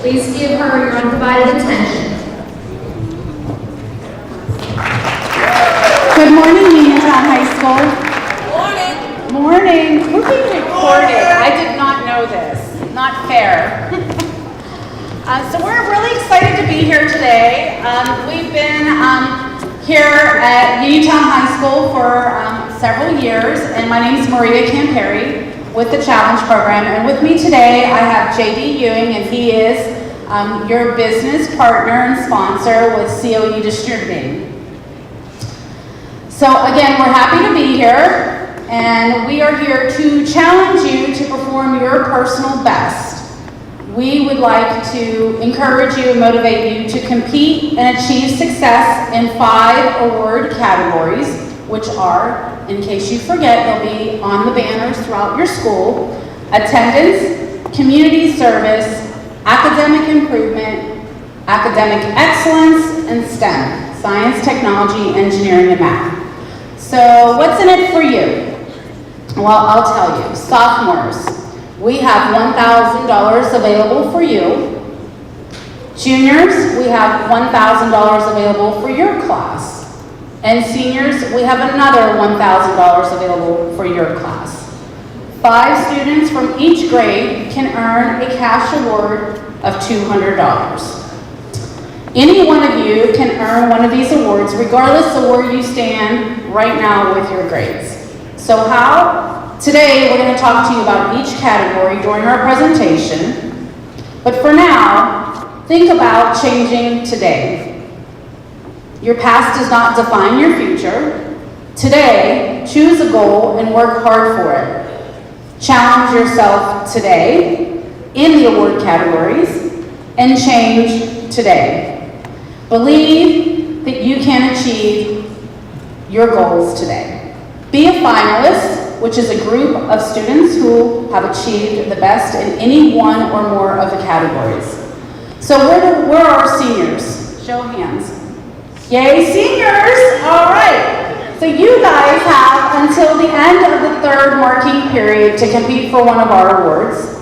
Please give her your undivided attention. Good morning, Uniontown High School. Morning. We're being recorded. I did not know this. Not fair. So we're really excited to be here today. We've been here at Uniontown High School for several years, and my name is Maria Camperi with the Challenge Program. And with me today, I have J.D. Ewing, and he is your business partner and sponsor with COE Distributing. So again, we're happy to be here, and we are here to challenge you to perform your personal best. We would like to encourage you and motivate you to compete and achieve success in 5 award categories, which are, in case you forget, they'll be on the banners throughout your school: attendance, community service, academic improvement, academic excellence, and STEM, science, technology, engineering, and math. So what's in it for you? Well, I'll tell you. Sophomores, we have $1,000 available for you. Juniors, we have $1,000 available for your class. And seniors, we have another $1,000 available for your class. 5 students from each grade can earn a cash award of $200. Any one of you can earn one of these awards regardless of where you stand right now with your grades. So how? Today we're going to talk to you about each category during our presentation. But for now, think about changing today. Your past does not define your future. Today, choose a goal and work hard for it. Challenge yourself today in the award categories and change today. Believe that you can achieve your goals today. Be a finalist, which is a group of students who have achieved the best in any one or more of the categories. So where are our seniors? Show of hands. Yay, seniors! All right. So you guys have until the end of the 3rd marking period to compete for one of our awards.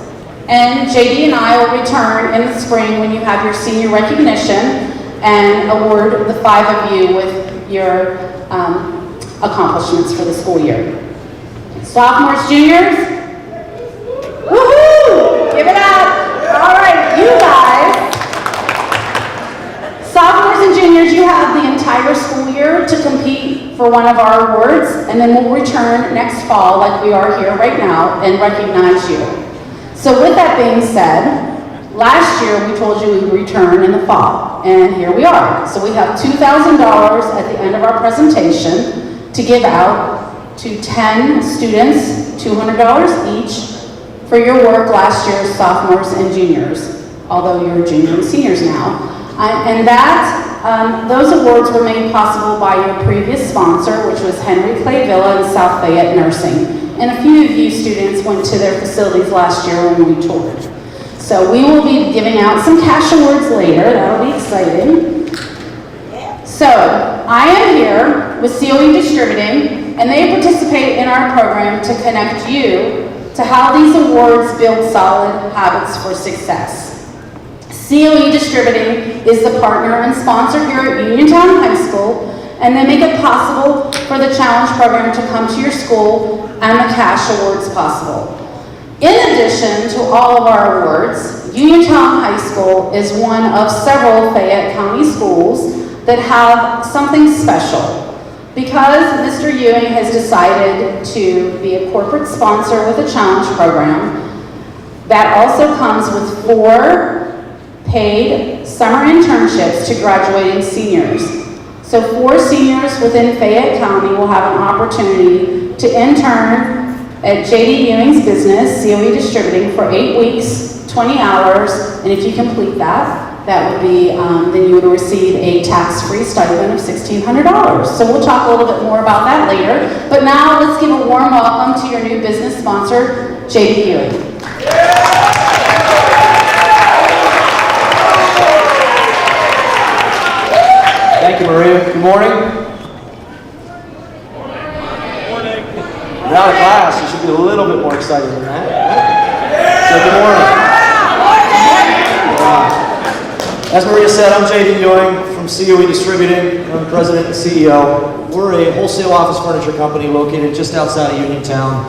And JD and I will return in the spring when you have your senior recognition and award the 5 of you with your accomplishments for the school year. Sophomores, juniors, woohoo! Give it up. All right, you guys. Sophomores and juniors, you have the entire school year to compete for one of our awards, and then we'll return next fall like we are here right now and recognize you. So with that being said, last year we told you we would return in the fall, and here we are. So we have $2,000 at the end of our presentation to give out to 10 students, $200 each for your work last year, sophomores and juniors, although you're juniors and seniors now. And those awards were made possible by your previous sponsor, which was Henry Clay Villa and South Fayette Nursing. And a few of you students went to their facilities last year when we toured. So we will be giving out some cash awards later. That'll be exciting. So I am here with COE Distributing, and they participate in our program to connect you to how these awards build solid habits for success. COE Distributing is the partner and sponsor here at Uniontown High School, and they make it possible for the Challenge Program to come to your school and the cash awards possible. In addition to all of our awards, Uniontown High School is one of several Fayette County schools that have something special. Because Mr. Ewing has decided to be a corporate sponsor with the Challenge Program, that also comes with 4 paid summer internships to graduating seniors. So 4 seniors within Fayette County will have an opportunity to intern at J.D. Ewing's business, COE Distributing, for 8 weeks, 20 hours, and if you complete that, that would be, then you would receive a tax-free stipend of $1,600. So we'll talk a little bit more about that later. But now let's give a warm welcome to your new business sponsor, J.D. Ewing. Thank you, Maria. Good morning. You're out of class. You should be a little bit more excited than that. So good morning. As Maria said, I'm J.D. Ewing from COE Distributing. I'm President and CEO. We're a wholesale office furniture company located just outside of Uniontown,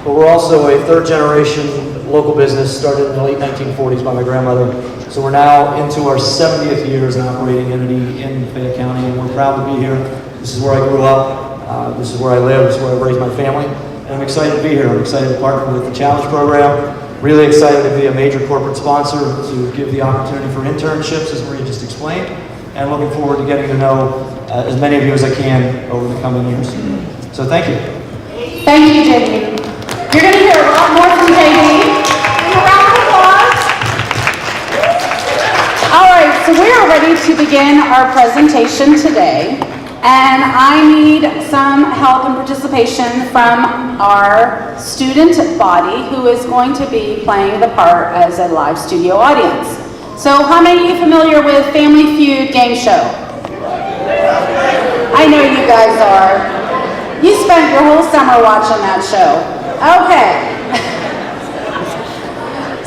but we're also a third-generation local business started in the late 1940s by my grandmother. So we're now into our 70th year as an operating entity in Fayette County, and we're proud to be here. This is where I grew up. This is where I live. This is where I raised my family. And I'm excited to be here. I'm excited to partner with the Challenge Program. Really excited to be a major corporate sponsor to give the opportunity for internships, as Maria just explained. And looking forward to getting to know as many of you as I can over the coming years. So thank you. Thank you, JD. You're going to hear a lot more from JD. A round of applause. All right, so we are ready to begin our presentation today. And I need some help and participation from our student body who is going to be playing the part as a live studio audience. So how many of you are familiar with Family Feud game show? I know you guys are. You spent your whole summer watching that show. Okay.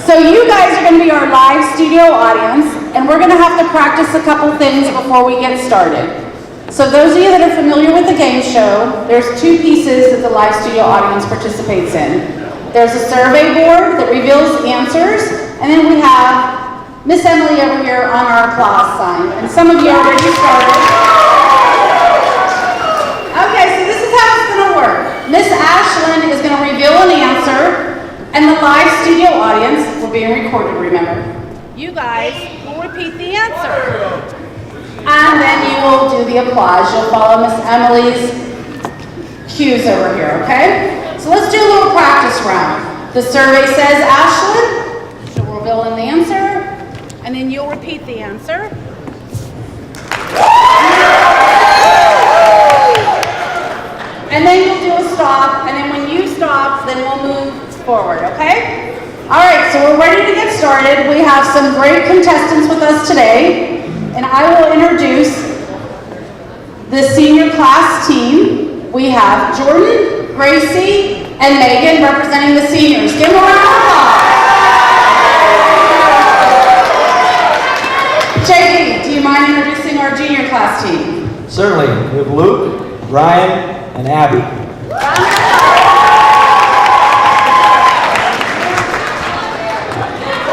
So you guys are going to be our live studio audience, and we're going to have to practice a couple things before we get started. So those of you that are familiar with the game show, there's two pieces that the live studio audience participates in. There's a survey board that reveals answers, and then we have Miss Emily over here on our applause sign. And some of you already started. Okay, so this is how it's going to work. Miss Ashlyn is going to reveal an answer, and the live studio audience, we're being recorded, remember. You guys will repeat the answer. And then you will do the applause. You'll follow Miss Emily's cues over here, okay? So let's do a little practice round. The survey says Ashlyn. She'll reveal an answer, and then you'll repeat the answer. And then you'll do a stop, and then when you stop, then we'll move forward, okay? All right, so we're ready to get started. We have some great contestants with us today. And I will introduce the senior class team. We have Jordan, Gracie, and Megan representing the seniors. Give them a round of applause. JD, do you mind introducing our junior class team? Certainly. We have Luke, Ryan, and Abby.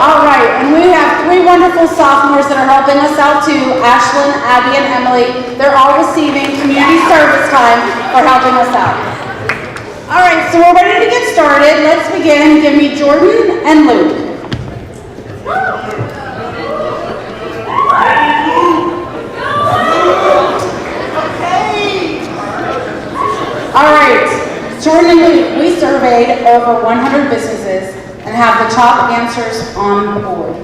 All right, and we have three wonderful sophomores that are helping us out too, Ashlyn, Abby, and Emily. They're all receiving community service time for helping us out. All right, so we're ready to get started. Let's begin. Give me Jordan and Luke. All right, Jordan and Luke, we surveyed over 100 businesses and have the top answers on the board.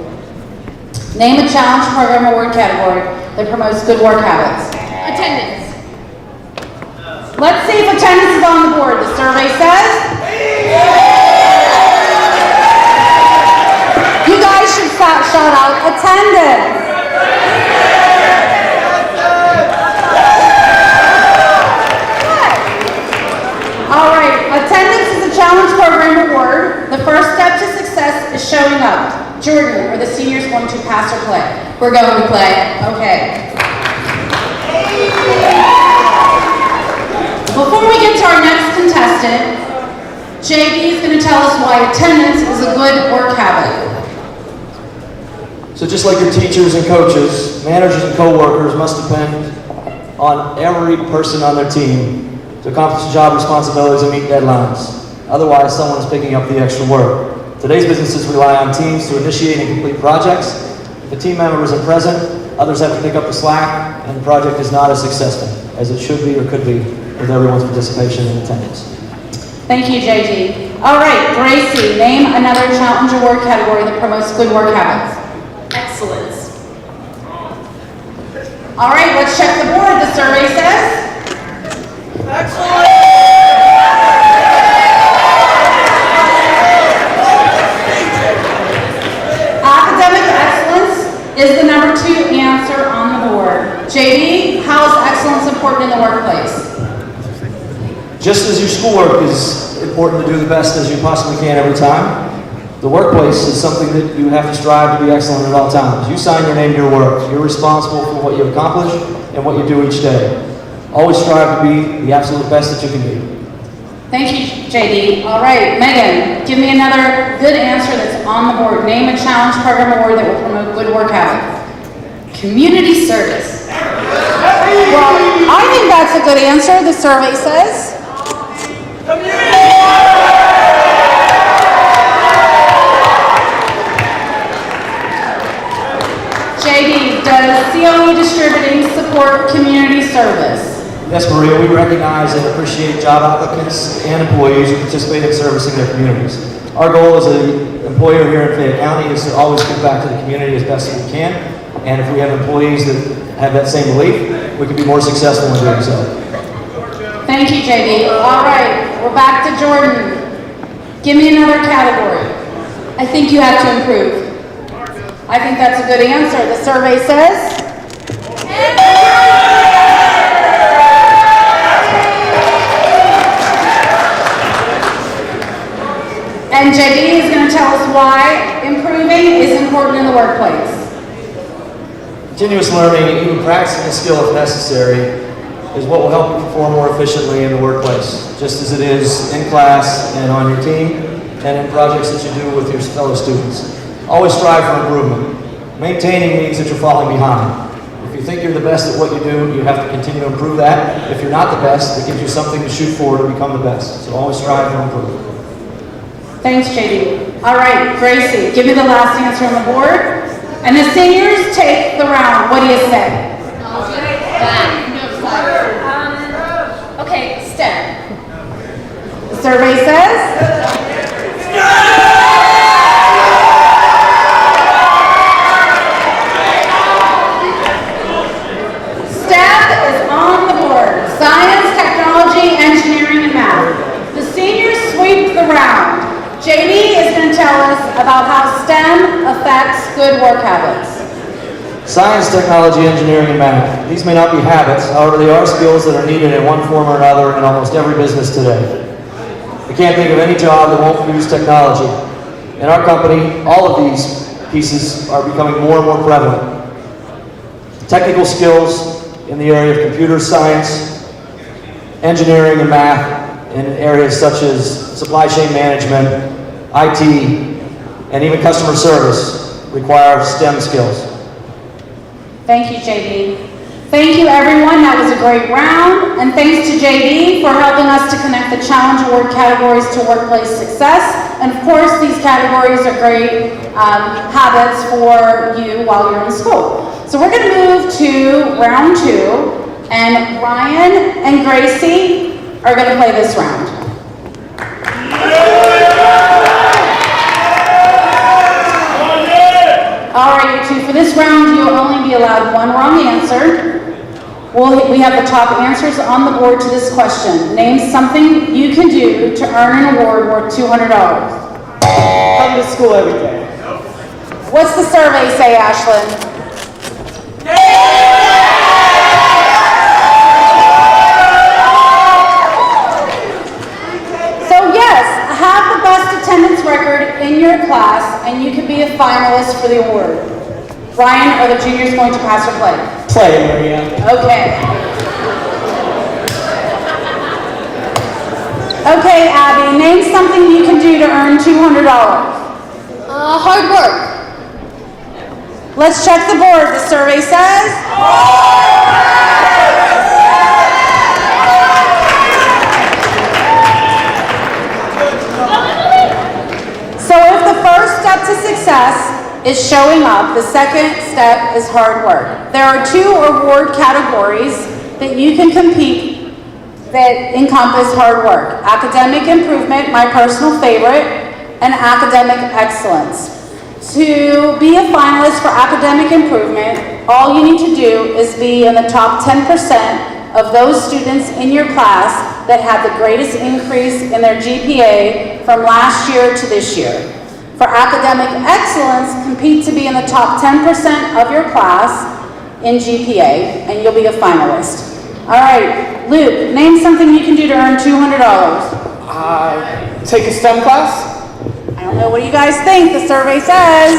Name a challenge program award category that promotes good work habits. Attendance. Let's see if attendance is on the board. The survey says. You guys should shout out attendance. All right, attendance is a challenge program award. The first step to success is showing up. Jordan, are the seniors going to pass or play? We're going to play. Okay. Before we get to our next contestant, JD is going to tell us why attendance is a good work habit. So just like your teachers and coaches, managers and co-workers must depend on every person on their team to accomplish job responsibilities and meet deadlines. Otherwise, someone is picking up the extra work. Today's businesses rely on teams to initiate and complete projects. If a team member isn't present, others have to pick up the slack, and the project is not as successful as it should be or could be with everyone's participation and attendance. Thank you, JD. All right, Gracie, name another challenge award category that promotes good work habits. Excellence. All right, let's check the board. The survey says. Excellent! Academic excellence is the number 2 answer on the board. JD, how is excellence important in the workplace? Just as your schoolwork is important to do the best as you possibly can every time, The workplace is something that you have to strive to be excellent at all times. You sign your name to your work. You're responsible for what you accomplish and what you do each day. Always strive to be the absolute best that you can be. Thank you, JD. All right, Megan, give me another good answer that's on the board. Name a challenge program award that will promote good work habits. Community service. Well, I think that's a good answer, the survey says. JD, does COE Distributing support community service? Yes, Maria, we recognize and appreciate job applicants and employees who participate in servicing their communities. Our goal as an employer here in Fayette County is to always give back to the community as best as we can. And if we have employees that have that same belief, we can be more successful in doing so. Thank you, JD. All right, we're back to Jordan. Give me another category. I think you have to improve. I think that's a good answer. The survey says. And JD is going to tell us why improving is important in the workplace. Continuous learning, even practicing a skill if necessary, is what will help you perform more efficiently in the workplace, just as it is in class and on your team and in projects that you do with your fellow students. Always strive for improvement. Maintaining means that you're falling behind. If you think you're the best at what you do, you have to continue to improve that. If you're not the best, it gives you something to shoot for to become the best. So always strive for improvement. Thanks, JD. All right, Gracie, give me the last answer on the board. And the seniors take the round. What do you say? Okay, STEM. The survey says? STEM is on the board. Science, technology, engineering, and math. The seniors sweep the round. JD is going to tell us about how STEM affects good work habits. Science, technology, engineering, and math. These may not be habits, however they are skills that are needed in one form or another in almost every business today. I can't think of any job that won't use technology. In our company, all of these pieces are becoming more and more prevalent. Technical skills in the area of computer science, engineering, and math in areas such as supply chain management, IT, and even customer service require STEM skills. Thank you, JD. Thank you, everyone. That was a great round. And thanks to JD for helping us to connect the Challenge Award categories to workplace success. And of course, these categories are great habits for you while you're in school. So we're going to move to round 2. And Ryan and Gracie are going to play this round. All right, you two, for this round, you'll only be allowed one wrong answer. We have the top answers on the board to this question. Name something you can do to earn an award worth $200. Come to school every day. What's the survey say, Ashlyn? So yes, have the best attendance record in your class and you can be a finalist for the award. Ryan, are the juniors going to pass or play? Play, Maria. Okay. Okay, Abby, name something you can do to earn $200. Hard work. Let's check the board. The survey says. So if the first step to success is showing up, the second step is hard work. There are 2 award categories that you can compete that encompass hard work. Academic improvement, my personal favorite, and academic excellence. To be a finalist for academic improvement, all you need to do is be in the top 10% of those students in your class that had the greatest increase in their GPA from last year to this year. For academic excellence, compete to be in the top 10% of your class in GPA, and you'll be a finalist. All right, Luke, name something you can do to earn $200. Take a STEM class. I don't know, what do you guys think? The survey says.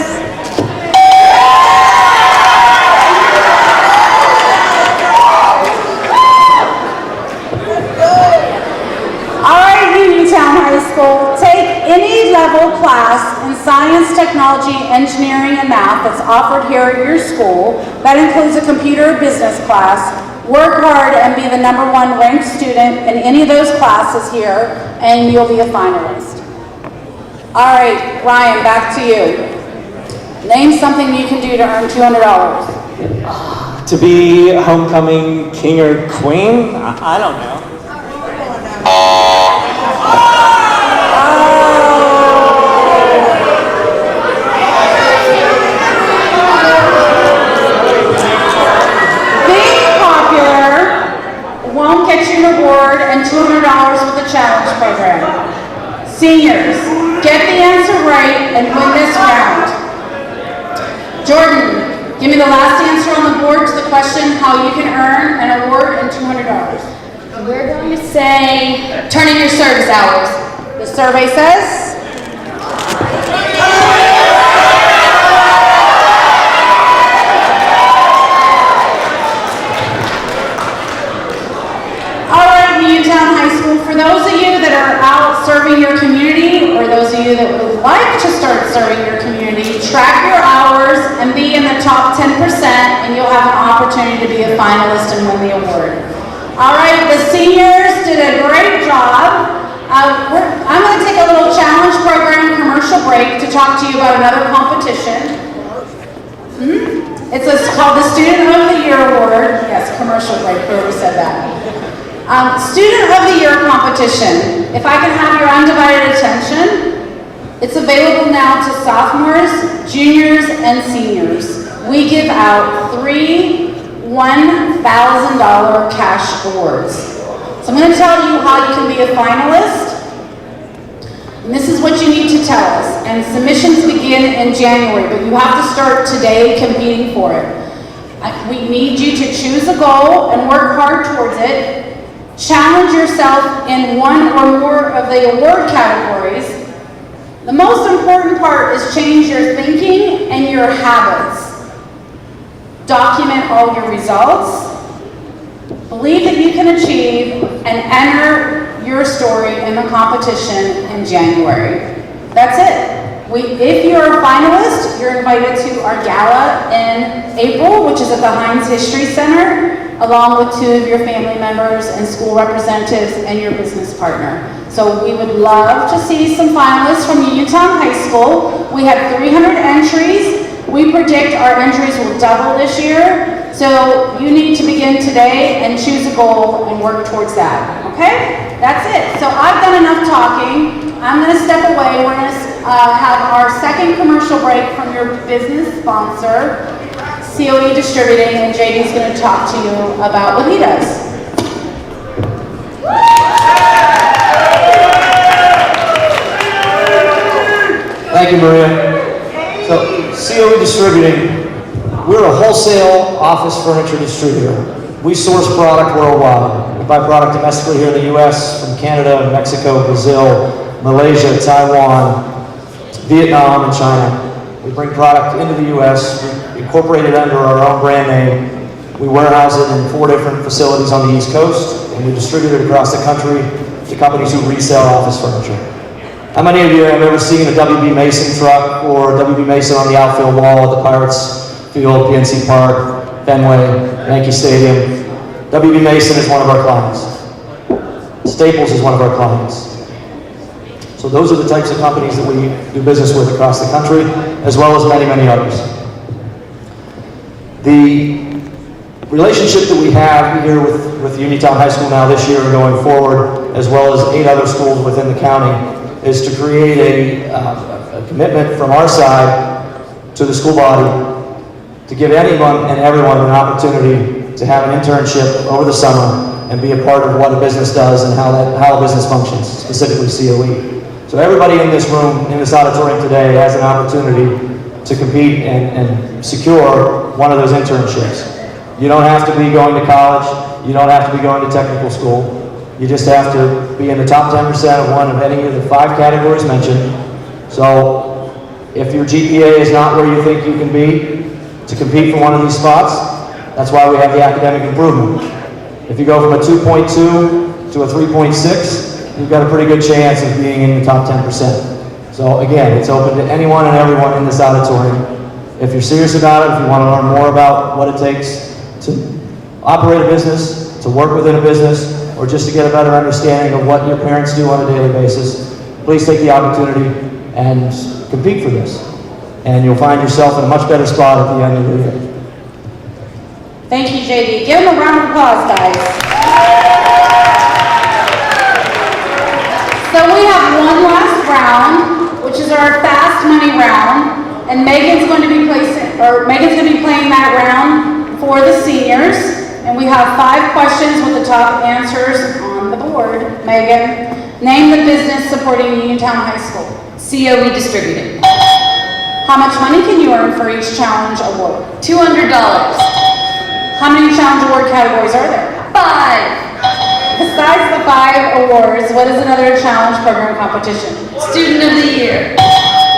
All right, Uniontown High School, take any level class in science, technology, engineering, and math that's offered here at your school. That includes a computer or business class. Work hard and be the #1 ranked student in any of those classes here, and you'll be a finalist. All right, Ryan, back to you. Name something you can do to earn $200. To be homecoming king or queen? I don't know. Won't get you an award and $200 with the challenge program. Seniors, get the answer right and win this round. Jordan, give me the last answer on the board to the question how you can earn an award and $200. We're going to say turn in your service hours. The survey says. Uniontown High School, for those of you that are out serving your community, or those of you that would like to start serving your community, track your hours and be in the top 10%, and you'll have an opportunity to be a finalist and win the award. All right, the seniors did a great job. I'm going to take a little challenge program commercial break to talk to you about another competition. It's called the Student of the Year Award. Yes, commercial break, whoever said that. Student of the Year competition. If I can have your undivided attention, it's available now to sophomores, juniors, and seniors. We give out 3 $1,000 cash awards. So I'm going to tell you how you can be a finalist. And this is what you need to tell us. And submissions begin in January, but you have to start today competing for it. We need you to choose a goal and work hard towards it. Challenge yourself in one or more of the award categories. The most important part is change your thinking and your habits. Document all your results. Believe that you can achieve and enter your story in the competition in January. That's it. If you're a finalist, you're invited to our gala in April, which is at the Heinz History Center, along with 2 of your family members and school representatives and your business partner. So we would love to see some finalists from Uniontown High School. We have 300 entries. We predict our entries will double this year. So you need to begin today and choose a goal and work towards that, okay? That's it. So I've done enough talking. I'm gonna step away. We're gonna have our second commercial break from your business sponsor, COE Distributing, and JD's going to talk to you about what he does. Thank you, Maria. So, COE Distributing, we're a wholesale office furniture distributor. We source product worldwide. We buy product domestically here in the U.S., from Canada, Mexico, Brazil, Malaysia, Taiwan, Vietnam, and China. We bring product into the U.S., we incorporate it under our own brand name. We warehouse it in 4 different facilities on the East Coast, and we distribute it across the country to companies who resell office furniture. How many of you have ever seen a WB Mason truck or WB Mason on the outfield wall at the Pirates Field, PNC Park, Fenway, Yankee Stadium? WB Mason is one of our clients. Staples is one of our clients. So those are the types of companies that we do business with across the country, as well as many, many others. The relationship that we have here with Uniontown High School now this year and going forward, as well as 8 other schools within the county, is to create a commitment from our side to the school body to give anyone and everyone an opportunity to have an internship over the summer and be a part of what a business does and how a business functions, specifically COE. So everybody in this room, in this auditorium today, has an opportunity to compete and secure one of those internships. You don't have to be going to college. You don't have to be going to technical school. You just have to be in the top 10% of one of any of the 5 categories mentioned, So if your GPA is not where you think you can be to compete for one of these spots, that's why we have the academic improvement. If you go from a 2.2 to a 3.6, you've got a pretty good chance of being in the top 10%. So again, it's open to anyone and everyone in this auditorium. If you're serious about it, if you want to learn more about what it takes to operate a business, to work within a business, or just to get a better understanding of what your parents do on a daily basis, please take the opportunity and compete for this. And you'll find yourself in a much better spot at the end of the year. Thank you, JD. Give them a round of applause, guys. So we have one last round, which is our fast money round, and Megan's going to be playing that round for the seniors. And we have 5 questions with the top answers on the board. Megan, name the business supporting Uniontown High School. COE Distributing. How much money can you earn for each challenge award? $200. How many challenge award categories are there? 5. Besides the 5 awards, what is another challenge program competition? Student of the Year.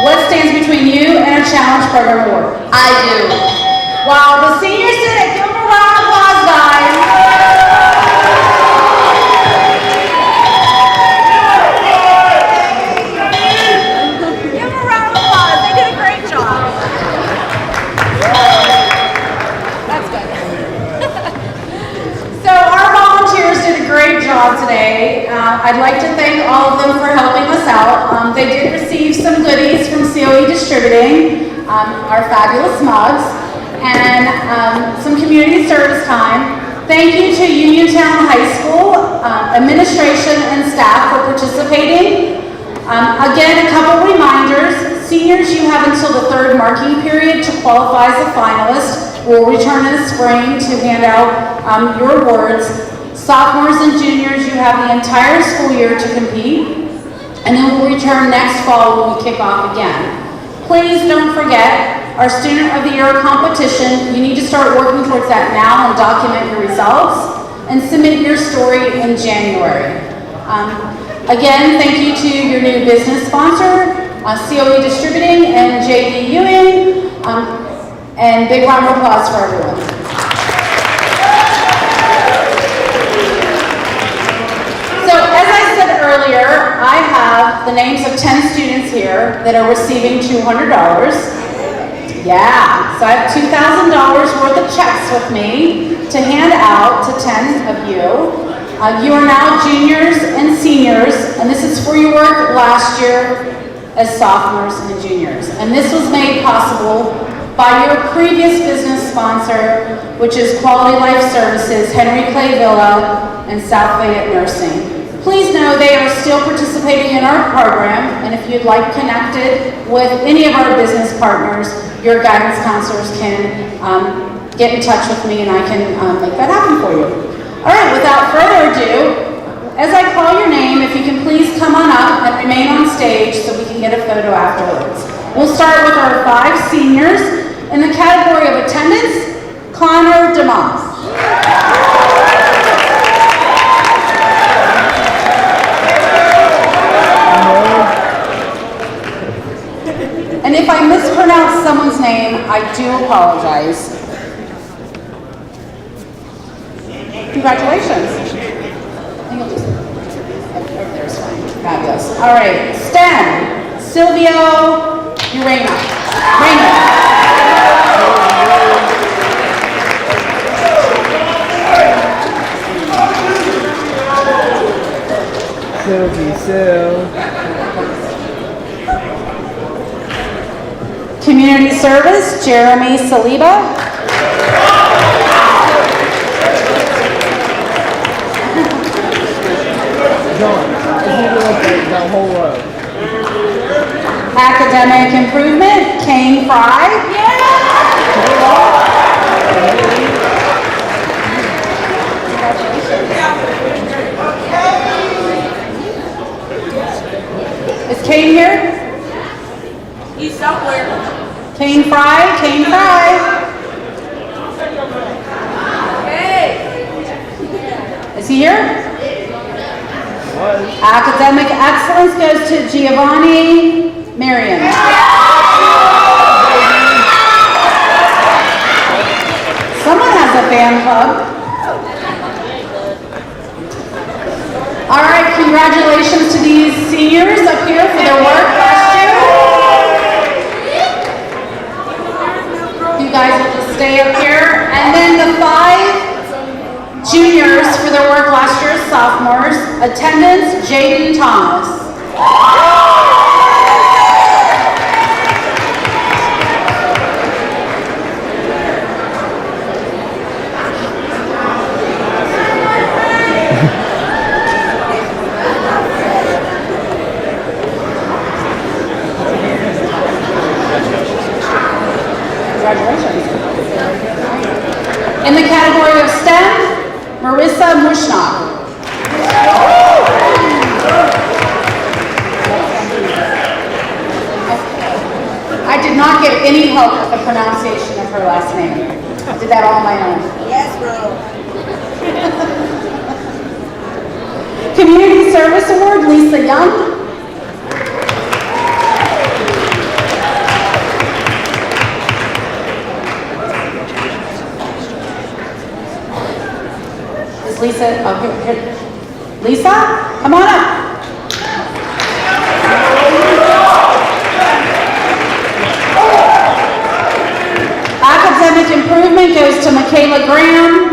What stands between you and a challenge program award? I do. Wow, the seniors did it. Give them a round of applause, guys. Give them a round of applause. They did a great job. That's good. So our volunteers did a great job today. I'd like to thank all of them for helping us out. They did receive some goodies from COE Distributing, our fabulous mugs, and some community service time. Thank you to Uniontown High School administration and staff for participating. Again, a couple reminders. Seniors, you have until the 3rd marking period to qualify as a finalist. We'll return in the spring to hand out your awards. Sophomores and juniors, you have the entire school year to compete. And then we'll return next fall when we kick off again. Please don't forget our Student of the Year competition. You need to start working towards that now and document your results and submit your story in January. Again, thank you to your new business sponsor, COE Distributing and JD Ewing, and big round of applause for everyone. So as I said earlier, I have the names of 10 students here that are receiving $200. Yeah, so I have $2,000 worth of checks with me to hand out to 10 of you. You are now juniors and seniors, and this is for your work last year as sophomores and juniors. And this was made possible by your previous business sponsor, which is Quality Life Services, Henry Clay Villa, and South Fayette Nursing. Please know they are still participating in our program, and if you'd like connected with any of our business partners, your guidance counselors can get in touch with me and I can make that happen for you. All right, without further ado, as I call your name, if you can please come on up and remain on stage so we can get a photo afterwards. We'll start with our 5 seniors. In the category of attendance, Connor DeMoss. And if I mispronounce someone's name, I do apologize. Congratulations. There's fine. Fabulous. All right, STEM, Silvio Urena. Community Service, Jeremy Saliba. The whole row. Academic Improvement, Kane Fry. Is Kane here? He's somewhere. Kane Fry, Kane Fry. Hey! Is he here? Academic Excellence goes to Giovanni Marion. Someone has a fan club. All right, congratulations to these seniors up here for their work last year. You guys will just stay up here. And then the 5 juniors for their work last year as sophomores. Attendance, Jaden Thomas. Congratulations. In the category of STEM, Marissa Mushnock. I did not get any help with the pronunciation of her last name. I did that all on my own. Yes, bro. Community Service Award, Lisa Young. Is Lisa, oh, here. Lisa, come on up. Academic improvement goes to Michaela Graham.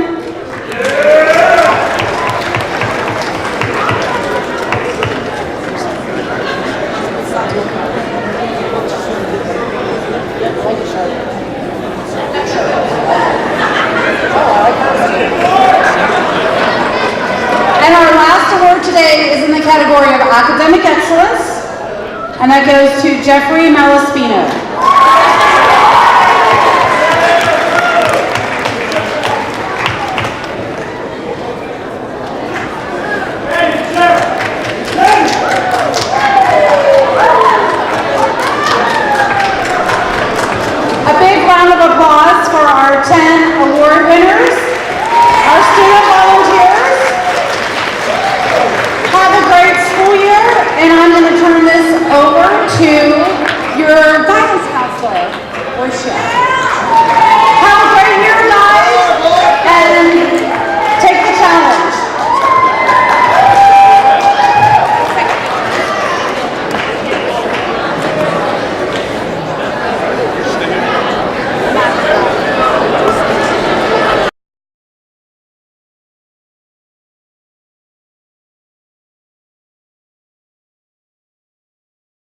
And our last award today is in the category of academic excellence, and that goes to Jeffrey Malaspino.